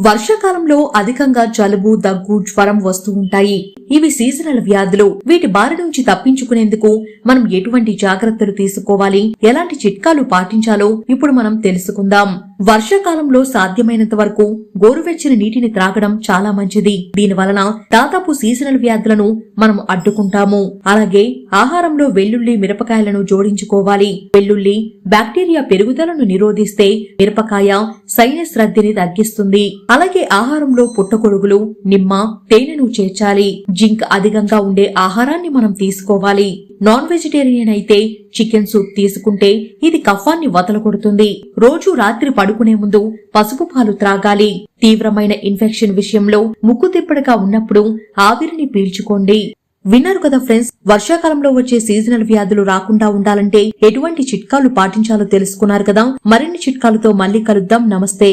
వర్షాకాలంలో అధికంగా జలుబు, దగ్గు, జ్వరం వస్తూ ఉంటాయి. ఇవి సీజనల్ వ్యాధులు. వీటి బారి నుంచి తప్పించుకునేందుకు మనం ఎటువంటి జాగ్రత్తలు తీసుకోవాలి, ఎలాంటి చిట్కాలు పాటించాలో ఇప్పుడు మనం తెలుసుకుందాం. వర్షాకాలంలో సాధ్యమైనంత వరకు గోరువెచ్చని నీటిని త్రాగడం చాలా మంచిది. దీని వలన దాదాపు సీజనల్ వ్యాధులను మనం అడ్డుకుంటాము. అలాగే ఆహారంలో వెల్లుల్లి, మిరపకాయలను జోడించుకోవాలి. వెల్లుల్లి బ్యాక్టీరియా పెరుగుదలను నిరోధిస్తే మిరపకాయ సైనస్ రద్దీని తగ్గిస్తుంది. అలాగే ఆహారంలో పుట్టగొడుగులు, నిమ్మ, తేనెను చేర్చాలి. జింక్ అధికంగా ఉండే ఆహారాన్ని మనం తీసుకోవాలి. నాన్ వెజిటేరియన్ అయితే చికెన్ సూప్ తీసుకుంటే ఇది కఫాన్ని వదలగొడుతుంది. రోజు రాత్రి పడుకునే ముందు పసుపు పాలు త్రాగాలి. తీవ్రమైన ఇన్ఫెక్షన్ విషయంలో ముక్కు తిప్పడగా ఉన్నప్పుడు ఆవిరిని పీల్చుకోండి. విన్నారు కదా ఫ్రెండ్స్, వర్షాకాలంలో వచ్చే సీజనల్ వ్యాధులు రాకుండా ఉండాలంటే ఎటువంటి చిట్కాలు పాటించాలో తెలుసుకున్నారు కదా. మరిన్ని చిట్కాలతో మళ్ళీ కలుద్దాం. నమస్తే.